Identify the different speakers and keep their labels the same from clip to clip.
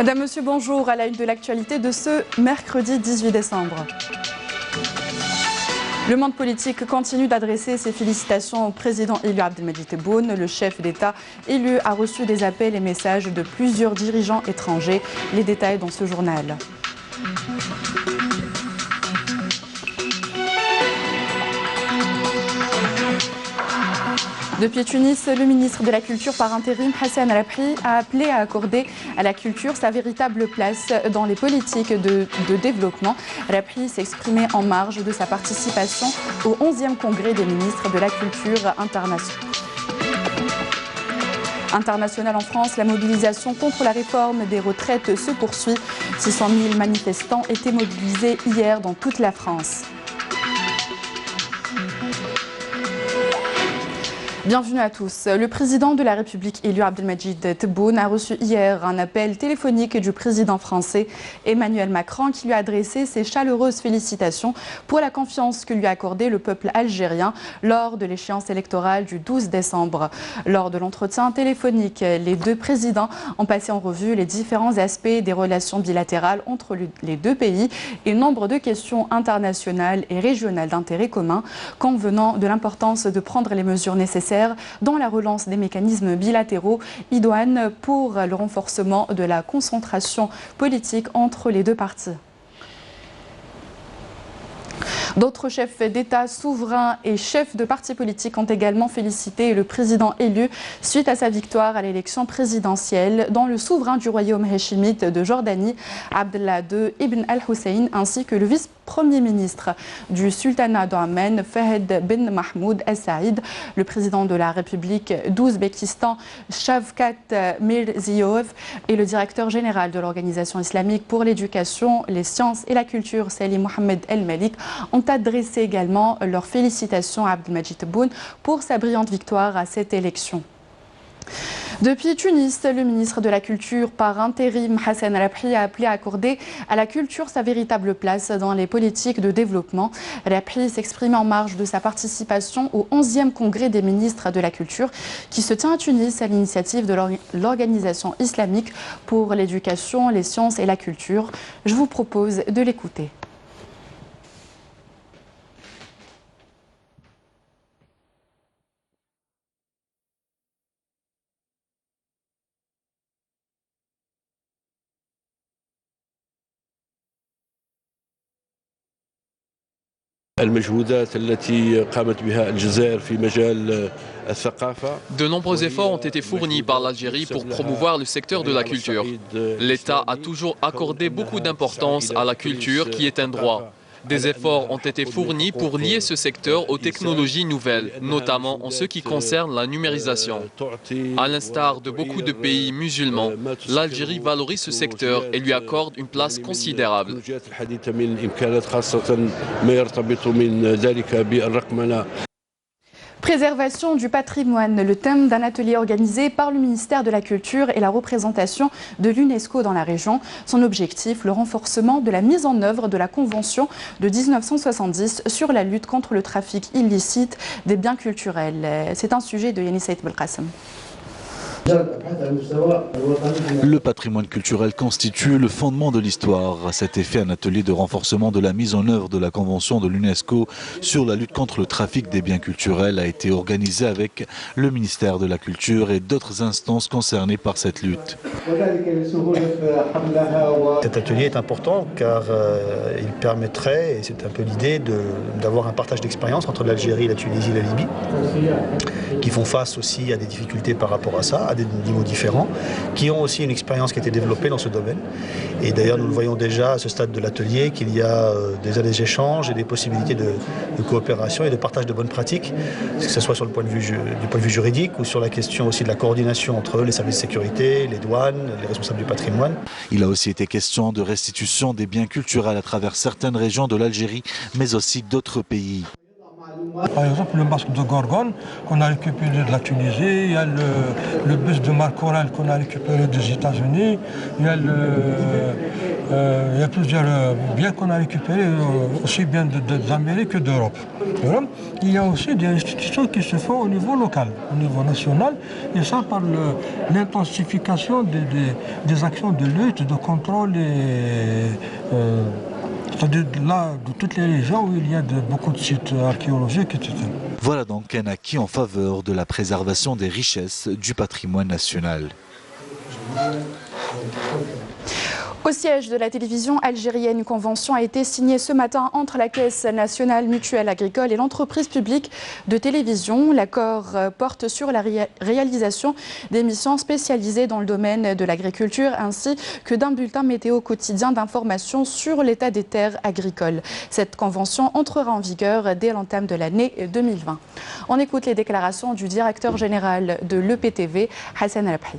Speaker 1: Madame, Monsieur, bonjour. À la une de l'actualité de ce mercredi 18 décembre. Le monde politique continue d'adresser ses félicitations au président élu Abdelmadjid Tebboune. Le chef d'État élu a reçu des appels et messages de plusieurs dirigeants étrangers. Les détails dans ce journal. Depuis Tunis, le ministre de la Culture par intérim, Hassan Rabhi, a appelé à accorder à la culture sa véritable place dans les politiques de développement. Rabhi s'est exprimé en marge de sa participation au 11e congrès des ministres de la Culture internationale en France. La mobilisation contre la réforme des retraites se poursuit. 600 000 manifestants étaient mobilisés hier dans toute la France. Bienvenue à tous. Le président de la République élu Abdelmadjid Tebboune a reçu hier un appel téléphonique du président français Emmanuel Macron qui lui a adressé ses chaleureuses félicitations pour la confiance que lui a accordée le peuple algérien lors de l'échéance électorale du 12 décembre. Lors de l'entretien téléphonique, les deux présidents ont passé en revue les différents aspects des relations bilatérales entre les deux pays et nombre de questions internationales et régionales d'intérêt commun, convenant de l'importance de prendre les mesures nécessaires dans la relance des mécanismes bilatéraux idoines pour le renforcement de la concentration politique entre les deux parties. D'autres chefs d'État souverains et chefs de partis politiques ont également félicité le président élu suite à sa victoire à l'élection présidentielle, dont le souverain du royaume hachémite de Jordanie, Abdallah II Ibn al-Hussein, ainsi que le vice-premier ministre du sultanat d'Oman, Fahd bin Mahmoud al-Saïd, le président de la République d'Ouzbékistan, Shavkat Mirziyoyev, et le directeur général de l'Organisation islamique pour l'éducation, les sciences et la culture, Salim Mohamed El-Malik, ont adressé également leurs félicitations à Abdelmadjid Tebboune pour sa brillante victoire à cette élection. Depuis Tunis, le ministre de la Culture par intérim, Hassan Rabhi, a appelé à accorder à la culture sa véritable place dans les politiques de développement. Rabhi s'exprime en marge de sa participation au 11e congrès des ministres de la Culture qui se tient à Tunis à l'initiative de l'Organisation islamique pour l'éducation, les sciences et la culture. Je vous propose de l'écouter.
Speaker 2: De nombreux efforts ont été fournis par l'Algérie pour promouvoir le secteur de la culture. L'État a toujours accordé beaucoup d'importance à la culture qui est un droit. Des efforts ont été fournis pour lier ce secteur aux technologies nouvelles, notamment en ce qui concerne la numérisation. À l'instar de beaucoup de pays musulmans, l'Algérie valorise ce secteur et lui accorde une place considérable.
Speaker 1: Préservation du patrimoine, le thème d'un atelier organisé par le ministère de la Culture et la représentation de l'UNESCO dans la région. Son objectif, le renforcement de la mise en œuvre de la Convention de 1970 sur la lutte contre le trafic illicite des biens culturels. C'est un sujet de Yanis Saïd Belkacem.
Speaker 3: Le patrimoine culturel constitue le fondement de l'histoire. À cet effet, un atelier de renforcement de la mise en œuvre de la Convention de l'UNESCO sur la lutte contre le trafic des biens culturels a été organisé avec le ministère de la Culture et d'autres instances concernées par cette lutte.
Speaker 4: Cet atelier est important car il permettrait, et c'est un peu l'idée, d'avoir un partage d'expérience entre l'Algérie, la Tunisie et la Libye, qui font face aussi à des difficultés par rapport à ça, à des niveaux différents, qui ont aussi une expérience qui a été développée dans ce domaine. Et d'ailleurs, nous le voyons déjà à ce stade de l'atelier, qu'il y a déjà des échanges et des possibilités de coopération et de partage de bonnes pratiques, que ce soit sur le point de vue, du point de vue juridique ou sur la question aussi de la coordination entre les services de sécurité, les douanes, les responsables du patrimoine.
Speaker 3: Il a aussi été question de restitution des biens culturels à travers certaines régions de l'Algérie, mais aussi d'autres pays.
Speaker 5: Par exemple, le masque de Gorgone qu'on a récupéré de la Tunisie, il y a le bus de Marc Aurèle qu'on a récupéré des États-Unis, il y a plusieurs biens qu'on a récupérés aussi bien d'Amérique que d'Europe. Il y a aussi des institutions qui se font au niveau local, au niveau national, et ça par l'intensification des actions de lutte, de contrôle c'est-à-dire de toutes les régions où il y a beaucoup de sites archéologiques, etc.
Speaker 3: Voilà donc un acquis en faveur de la préservation des richesses du patrimoine national.
Speaker 1: Au siège de la télévision algérienne, une convention a été signée ce matin entre la Caisse nationale mutuelle agricole et l'entreprise publique de télévision. L'accord porte sur la réalisation d'émissions spécialisées dans le domaine de l'agriculture ainsi que d'un bulletin météo quotidien d'information sur l'état des terres agricoles. Cette convention entrera en vigueur dès l'entame de l'année 2020. On écoute les déclarations du directeur général de l'EPTV, Hassan Rabhi.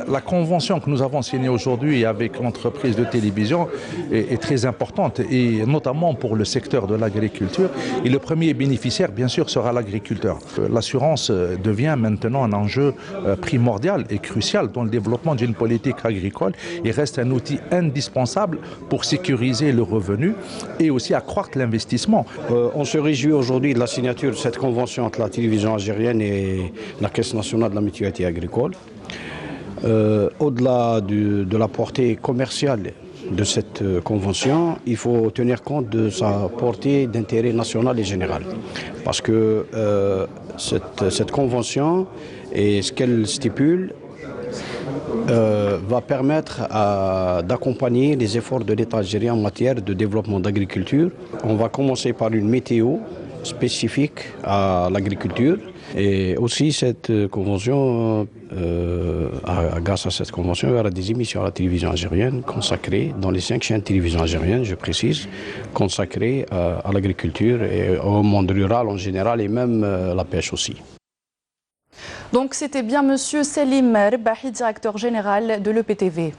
Speaker 6: La convention que nous avons signée aujourd'hui avec l'entreprise de télévision est très importante, et notamment pour le secteur de l'agriculture. Et le premier bénéficiaire, bien sûr, sera l'agriculteur. L'assurance devient maintenant un enjeu primordial et crucial dans le développement d'une politique agricole et reste un outil indispensable pour sécuriser le revenu et aussi accroître l'investissement.
Speaker 7: On se réjouit aujourd'hui de la signature de cette convention entre la télévision algérienne et la Caisse nationale de la mutualité agricole. Au-delà de la portée commerciale de cette convention, il faut tenir compte de sa portée d'intérêt national et général. Parce que cette convention et ce qu'elle stipule va permettre d'accompagner les efforts de l'État algérien en matière de développement d'agriculture. On va commencer par une météo spécifique à l'agriculture. Et aussi, cette convention, grâce à cette convention, il y aura des émissions à la télévision algérienne consacrées, dans les 5 chaînes de télévision algérienne, je précise, consacrées à l'agriculture et au monde rural en général et même la pêche aussi.
Speaker 1: Donc c'était bien Monsieur Selim Rebahi, directeur général de l'EPTV.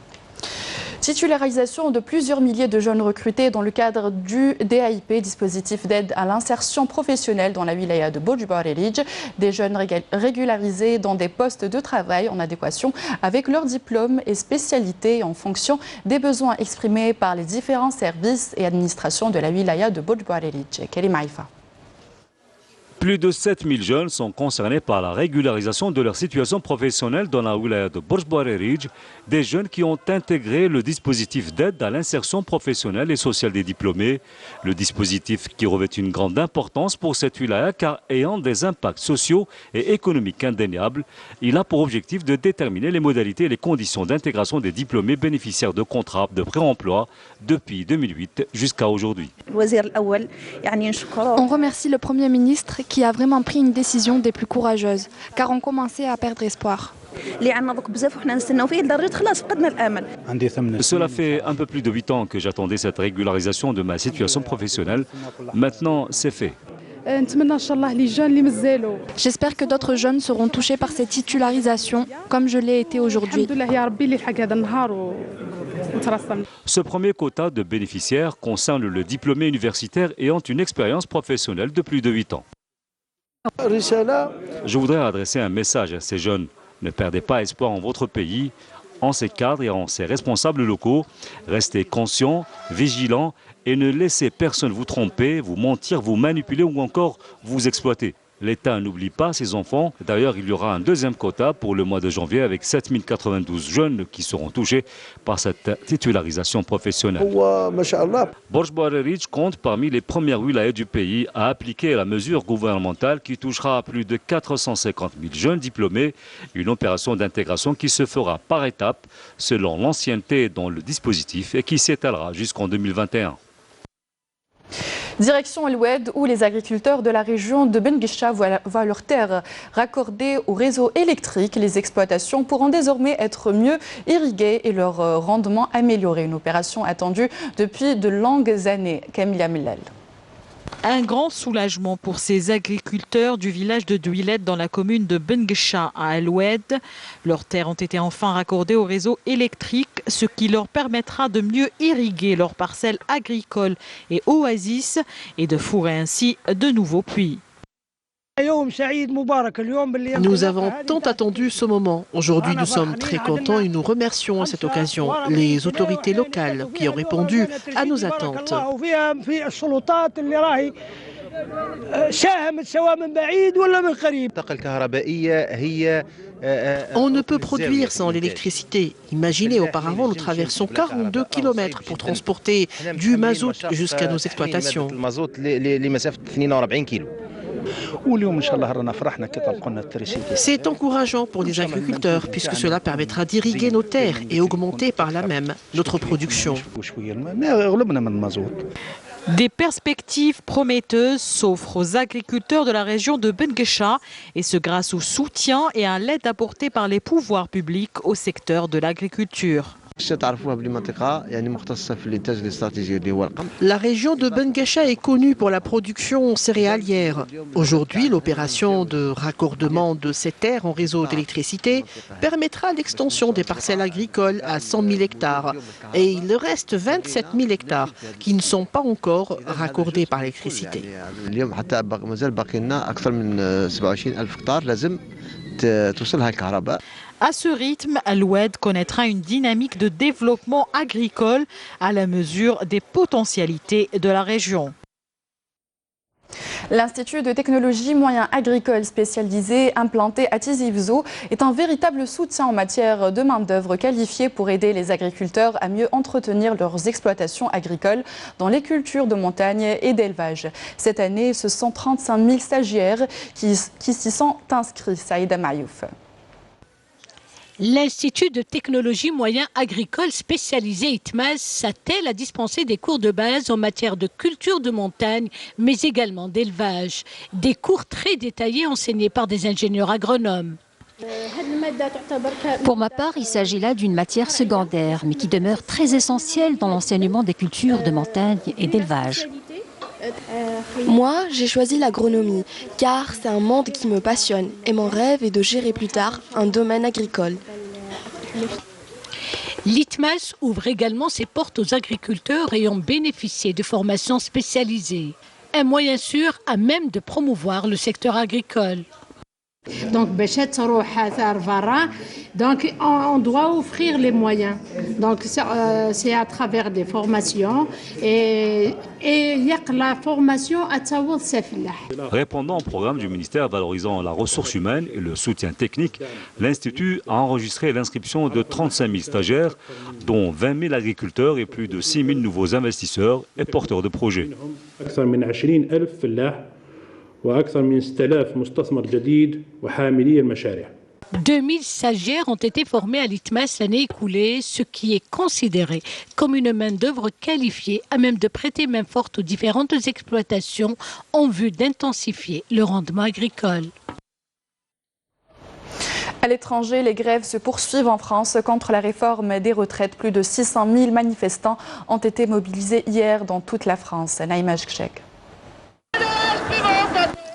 Speaker 1: Titularisation de plusieurs milliers de jeunes recrutés dans le cadre du DAIP, dispositif d'aide à l'insertion professionnelle dans la wilaya de Bodj Barelidj. Des jeunes régularisés dans des postes de travail en adéquation avec leur diplôme et spécialité en fonction des besoins exprimés par les différents services et administrations de la wilaya de Bodj Barelidj. Karim Haïfa.
Speaker 8: Plus de 7000 jeunes sont concernés par la régularisation de leur situation professionnelle dans la wilaya de Bodj Barelidj, des jeunes qui ont intégré le dispositif d'aide à l'insertion professionnelle et sociale des diplômés. Le dispositif qui revêt une grande importance pour cette wilaya car ayant des impacts sociaux et économiques indéniables, il a pour objectif de déterminer les modalités et les conditions d'intégration des diplômés bénéficiaires de contrats de pré-emploi depuis 2008 jusqu'à aujourd'hui.
Speaker 9: On remercie le Premier ministre qui a vraiment pris une décision des plus courageuses, car on commençait à perdre espoir.
Speaker 8: Cela fait un peu plus de 8 ans que j'attendais cette régularisation de ma situation professionnelle. Maintenant, c'est fait.
Speaker 9: J'espère que d'autres jeunes seront touchés par cette titularisation, comme je l'ai été aujourd'hui.
Speaker 8: Ce premier quota de bénéficiaires concerne le diplômé universitaire ayant une expérience professionnelle de plus de 8 ans. Je voudrais adresser un message à ces jeunes. Ne perdez pas espoir en votre pays, en ses cadres et en ses responsables locaux. Restez conscients, vigilants et ne laissez personne vous tromper, vous mentir, vous manipuler ou encore vous exploiter. L'État n'oublie pas ses enfants. D'ailleurs, il y aura un deuxième quota pour le mois de janvier avec 7092 jeunes qui seront touchés par cette titularisation professionnelle. Bodj Barelidj compte parmi les premières wilayas du pays à appliquer la mesure gouvernementale qui touchera plus de 450 000 jeunes diplômés. Une opération d'intégration qui se fera par étapes selon l'ancienneté dans le dispositif et qui s'étalera jusqu'en 2021.
Speaker 1: Direction El Oued, où les agriculteurs de la région de Benguecha voient leurs terres raccordées au réseau électrique. Les exploitations pourront désormais être mieux irriguées et leur rendement amélioré. Une opération attendue depuis de longues années. Camilla Millal.
Speaker 10: Un grand soulagement pour ces agriculteurs du village de Douilet dans la commune de Benguecha à El Oued. Leurs terres ont été enfin raccordées au réseau électrique, ce qui leur permettra de mieux irriguer leurs parcelles agricoles et oasis et de fourrer ainsi de nouveaux puits.
Speaker 11: Nous avons tant attendu ce moment. Aujourd'hui, nous sommes très contents et nous remercions à cette occasion les autorités locales qui ont répondu à nos attentes. On ne peut produire sans l'électricité. Imaginez, auparavant, nous traversons 42 km pour transporter du mazout jusqu'à nos exploitations. C'est encourageant pour les agriculteurs puisque cela permettra d'irriguer nos terres et augmenter par là même notre production.
Speaker 10: Des perspectives prometteuses s'offrent aux agriculteurs de la région de Benguecha et ce grâce au soutien et à l'aide apportée par les pouvoirs publics au secteur de l'agriculture. La région de Benguecha est connue pour la production céréalière. Aujourd'hui, l'opération de raccordement de ces terres en réseau d'électricité permettra l'extension des parcelles agricoles à 100 000 hectares. Et il reste 27 000 hectares qui ne sont pas encore raccordés par l'électricité. À ce rythme, El Oued connaîtra une dynamique de développement agricole à la mesure des potentialités de la région.
Speaker 1: L'Institut de technologie moyen agricole spécialisé implanté à Tizi Ouzou est un véritable soutien en matière de main-d'œuvre qualifiée pour aider les agriculteurs à mieux entretenir leurs exploitations agricoles dans les cultures de montagne et d'élevage. Cette année, ce sont 35 000 stagiaires qui s'y sont inscrits. Saïda Mayouf.
Speaker 12: L'Institut de technologie moyen agricole spécialisé ITMAS s'attelle à dispenser des cours de base en matière de culture de montagne, mais également d'élevage. Des cours très détaillés enseignés par des ingénieurs agronomes.
Speaker 13: Pour ma part, il s'agit là d'une matière secondaire, mais qui demeure très essentielle dans l'enseignement des cultures de montagne et d'élevage.
Speaker 14: Moi, j'ai choisi l'agronomie, car c'est un monde qui me passionne et mon rêve est de gérer plus tard un domaine agricole.
Speaker 12: L'ITMAS ouvre également ses portes aux agriculteurs ayant bénéficié de formations spécialisées. Un moyen sûr à même de promouvoir le secteur agricole.
Speaker 15: Donc on doit offrir les moyens. Donc c'est à travers des formations et la formation à
Speaker 8: Répondant au programme du ministère valorisant la ressource humaine et le soutien technique, l'Institut a enregistré l'inscription de 35 000 stagiaires, dont 20 000 agriculteurs et plus de 6 000 nouveaux investisseurs et porteurs de projets.
Speaker 12: 2000 stagiaires ont été formés à l'ITMAS l'année écoulée, ce qui est considéré comme une main-d'œuvre qualifiée à même de prêter main forte aux différentes exploitations en vue d'intensifier le rendement agricole.
Speaker 1: À l'étranger, les grèves se poursuivent en France contre la réforme des retraites. Plus de 600 000 manifestants ont été mobilisés hier dans toute la France. Naïma Jkchek.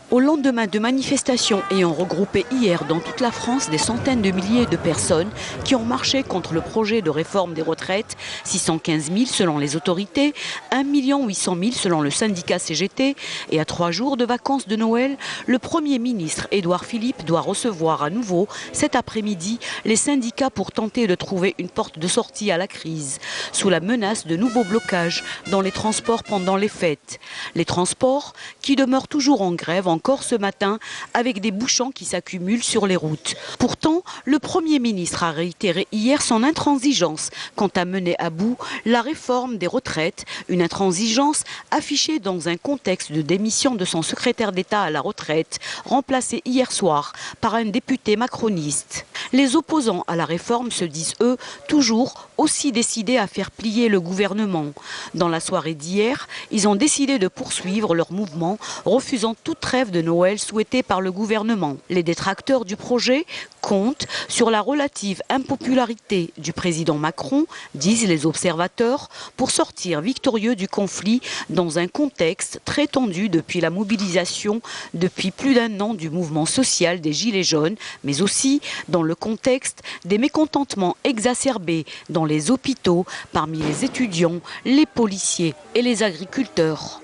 Speaker 16: Au lendemain de manifestations ayant regroupé hier dans toute la France des centaines de milliers de personnes qui ont marché contre le projet de réforme des retraites, 615 000 selon les autorités, 1 800 000 selon le syndicat CGT, et à 3 jours de vacances de Noël, le Premier ministre Édouard Philippe doit recevoir à nouveau cet après-midi les syndicats pour tenter de trouver une porte de sortie à la crise, sous la menace de nouveaux blocages dans les transports pendant les fêtes. Les transports qui demeurent toujours en grève encore ce matin avec des bouchons qui s'accumulent sur les routes. Pourtant, le Premier ministre a réitéré hier son intransigeance quant à mener à bout la réforme des retraites, une intransigeance affichée dans un contexte de démission de son secrétaire d'État à la retraite, remplacé hier soir par un député macroniste. Les opposants à la réforme se disent, eux, toujours aussi décidé à faire plier le gouvernement. Dans la soirée d'hier, ils ont décidé de poursuivre leur mouvement, refusant toute trêve de Noël souhaitée par le gouvernement. Les détracteurs du projet comptent sur la relative impopularité du président Macron, disent les observateurs, pour sortir victorieux du conflit dans un contexte très tendu depuis la mobilisation depuis plus d'un an du mouvement social des Gilets jaunes, mais aussi dans le contexte des mécontentements exacerbés dans les hôpitaux parmi les étudiants, les policiers et les agriculteurs.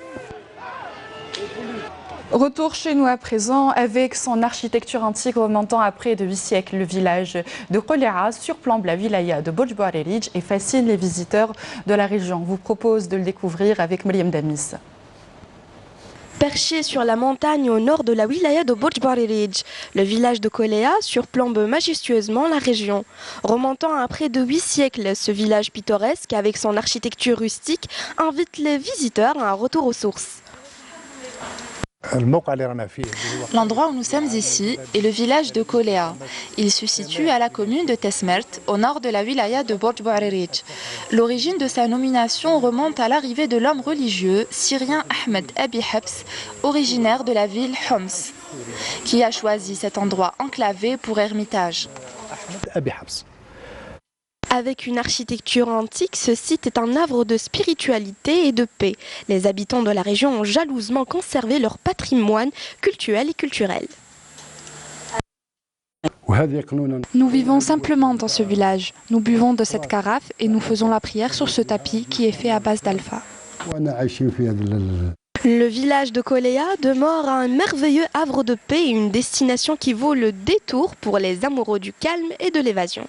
Speaker 1: Retour chez nous à présent avec son architecture antique remontant à près de 8 siècles. Le village de Kolea surplombe la wilaya de Bojbarerij et fascine les visiteurs de la région. Je vous propose de le découvrir avec Mariam Damis.
Speaker 14: Perché sur la montagne au nord de la wilaya de Bojbarerij, le village de Kolea surplombe majestueusement la région. Remontant à près de 8 siècles, ce village pittoresque avec son architecture rustique invite les visiteurs à un retour aux sources.
Speaker 17: L'endroit où nous sommes ici est le village de Kolea. Il se situe à la commune de Tesmert, au nord de la wilaya de Bojbarerij. L'origine de sa nomination remonte à l'arrivée de l'homme religieux syrien Ahmed Abi Habs, originaire de la ville Homs, qui a choisi cet endroit enclavé pour ermitage.
Speaker 14: Avec une architecture antique, ce site est un havre de spiritualité et de paix. Les habitants de la région ont jalousement conservé leur patrimoine cultuel et culturel.
Speaker 9: Nous vivons simplement dans ce village. Nous buvons de cette carafe et nous faisons la prière sur ce tapis qui est fait à base d'alpha.
Speaker 14: Le village de Kolea demeure un merveilleux havre de paix et une destination qui vaut le détour pour les amoureux du calme et de l'évasion.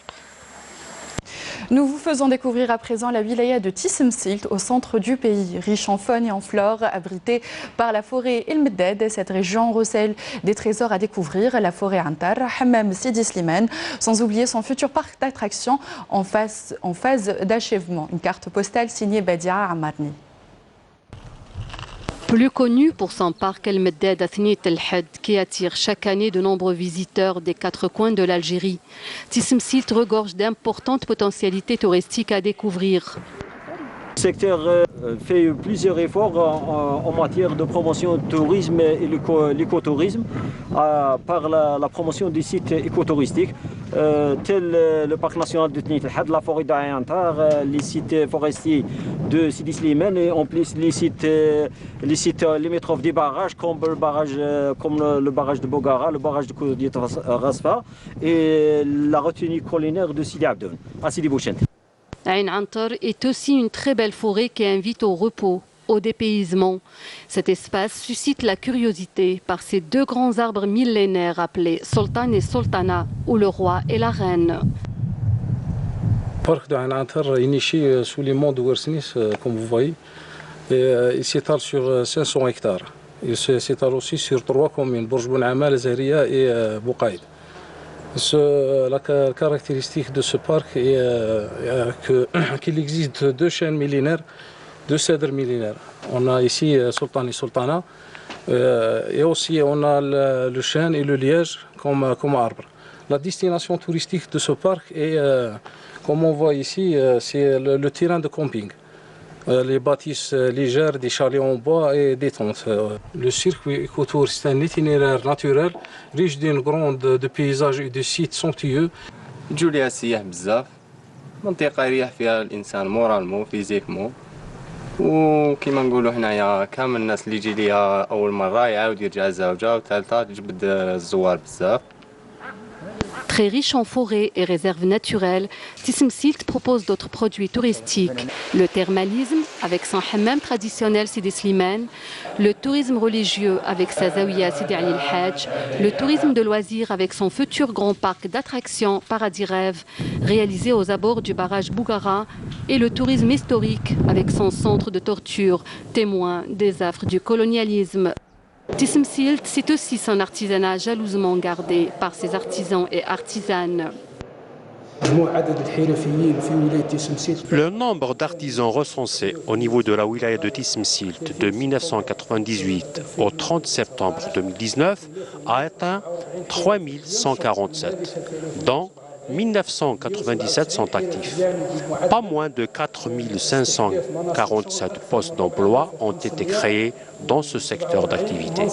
Speaker 1: Nous vous faisons découvrir à présent la wilaya de Tissemsilt au centre du pays. Riche en faune et en flore, abritée par la forêt El Medded, cette région recèle des trésors à découvrir. La forêt Antar, Hammam Sidi Slimane, sans oublier son futur parc d'attractions en phase d'achèvement. Une carte postale signée Badia Amarni.
Speaker 18: Plus connu pour son parc El Medded à Thnit El Had, qui attire chaque année de nombreux visiteurs des quatre coins de l'Algérie, Tissemsilt regorge d'importantes potentialités touristiques à découvrir.
Speaker 19: Le secteur fait plusieurs efforts en matière de promotion du tourisme et l'écotourisme par la promotion des sites écotouristiques tels le parc national de Thnit El Had, la forêt d'Ayantar, les sites forestiers de Sidi Slimane et en plus les sites limitrophes des barrages comme le barrage de Bogara, le barrage de Koudiet Rasfa et la retenue collinaire de Sidi Abdoun à Sidi Bouchent.
Speaker 18: Ain Antar est aussi une très belle forêt qui invite au repos, au dépaysement. Cet espace suscite la curiosité par ses deux grands arbres millénaires appelés Sultan et Sultana, ou le roi et la reine.
Speaker 20: Le parc de Ain Antar est niché sous les monts de Ouersnis, comme vous voyez. Il s'étale sur 500 hectares. Il s'étale aussi sur 3 communes, Bourj Ben Amal, Zaria et Bouqaïd. La caractéristique de ce parc est qu'il existe deux chênes millénaires, deux cèdres millénaires. On a ici Sultan et Sultana, et aussi on a le chêne et le liège comme arbre. La destination touristique de ce parc est, comme on voit ici, c'est le terrain de camping. Les bâtisses légères, des chalets en bois et des tentes. Le circuit écotour, c'est un itinéraire naturel, riche d'une grande de paysages et de sites somptueux.
Speaker 21: يجوا ليها السياح بزاف منطقة يريح فيها الإنسان مورالمو فيزيكمو وكيما نقولوا حنايا كامل الناس اللي يجي ليها أول مرة يعاود يرجع الزوجة وثالثة تجبد الزوار بزاف.
Speaker 18: Très riche en forêts et réserves naturelles, Tissemsilt propose d'autres produits touristiques. Le thermalisme, avec son hammam traditionnel Sidi Slimane, le tourisme religieux avec sa zawiya Sidi Ali El-Hadj, le tourisme de loisirs avec son futur grand parc d'attractions Paradis Rêve, réalisé aux abords du barrage Bougara, et le tourisme historique avec son centre de torture, témoin des affres du colonialisme. Tissemsilt, c'est aussi son artisanat jalousement gardé par ses artisans et artisanes.
Speaker 22: Le nombre d'artisans recensés au niveau de la wilaya de Tissemsilt de 1998 au 30 septembre 2019 a atteint 3147, dont 1997 sont actifs. Pas moins de 4547 postes d'emploi ont été créés dans ce secteur d'activité.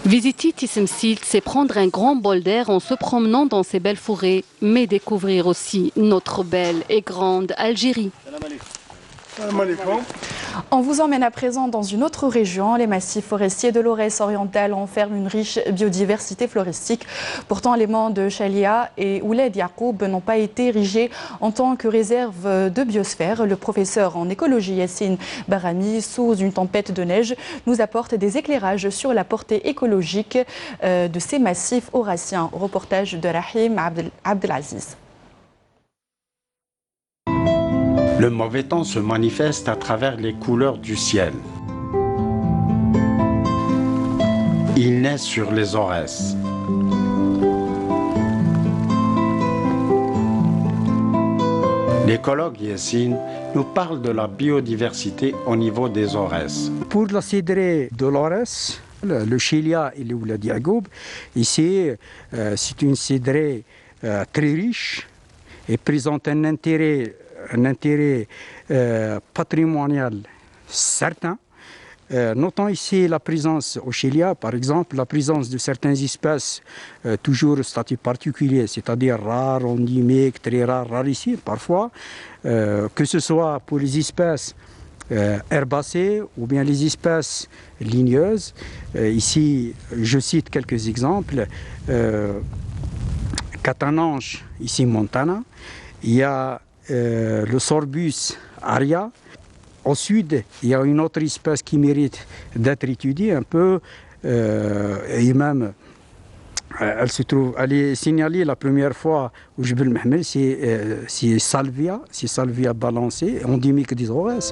Speaker 18: Visiter Tissemsilt, c'est prendre un grand bol d'air en se promenant dans ces belles forêts, mais découvrir aussi notre belle et grande Algérie.
Speaker 1: On vous emmène à présent dans une autre région. Les massifs forestiers de l'Aurès oriental enferment une riche biodiversité floristique. Pourtant, les monts de Chalia et Ouled Yacoub n'ont pas été érigés en tant que réserve de biosphère. Le professeur en écologie Yassine Barami, sous une tempête de neige, nous apporte des éclairages sur la portée écologique de ces massifs aurassiens. Reportage de Rahim Abdelaziz.
Speaker 2: Le mauvais temps se manifeste à travers les couleurs du ciel. Il naît sur les Aurès. L'écologue Yassine nous parle de la biodiversité au niveau des Aurès.
Speaker 4: Pour la cidrée de l'Aurès, le Chalia et le Ouled Yacoub, ici, c'est une cidrée très riche et présente un intérêt patrimonial certain. Notons ici la présence au Chalia, par exemple, la présence de certaines espèces toujours au statut particulier, c'est-à-dire rares, endémiques, très rares, rarissimes parfois, que ce soit pour les espèces herbacées ou bien les espèces ligneuses. Ici, je cite quelques exemples. Catananche, ici Montana. Il y a le Sorbus aria. Au sud, il y a une autre espèce qui mérite d'être étudiée un peu, et même elle est signalée la première fois au Jebel Mahmel, c'est Salvia balancée, endémique des Aurès.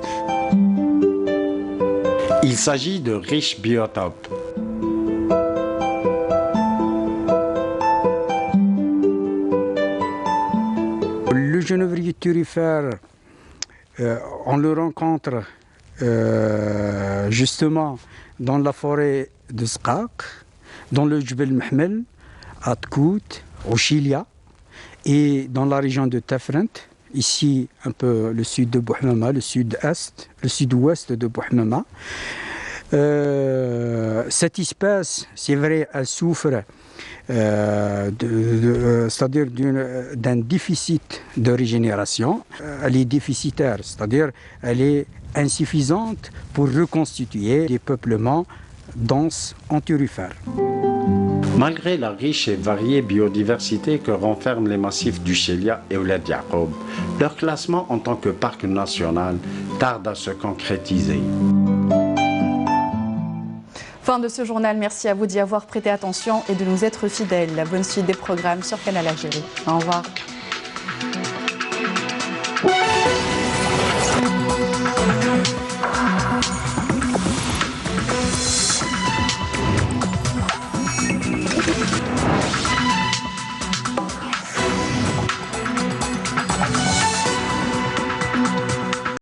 Speaker 2: Il s'agit de riches biotopes.
Speaker 4: Le genévrier turifère, on le rencontre justement dans la forêt de Skak, dans le Jebel Mahmel, à Tkout, au Chalia, et dans la région de Tafrent, ici un peu le sud de Bouhmama, le sud-ouest de Bouhmama. Cette espèce, c'est vrai, elle souffre c'est-à-dire d'un déficit de régénération. Elle est déficitaire, c'est-à-dire elle est insuffisante pour reconstituer des peuplements denses en turifères.
Speaker 2: Malgré la riche et variée biodiversité que renferment les massifs du Chalia et Ouled Yacoub, leur classement en tant que parc national tarde à se concrétiser.
Speaker 1: Fin de ce journal, merci à vous d'y avoir prêté attention et de nous être fidèles. La bonne suite des programmes sur Canal Algérie. Au revoir.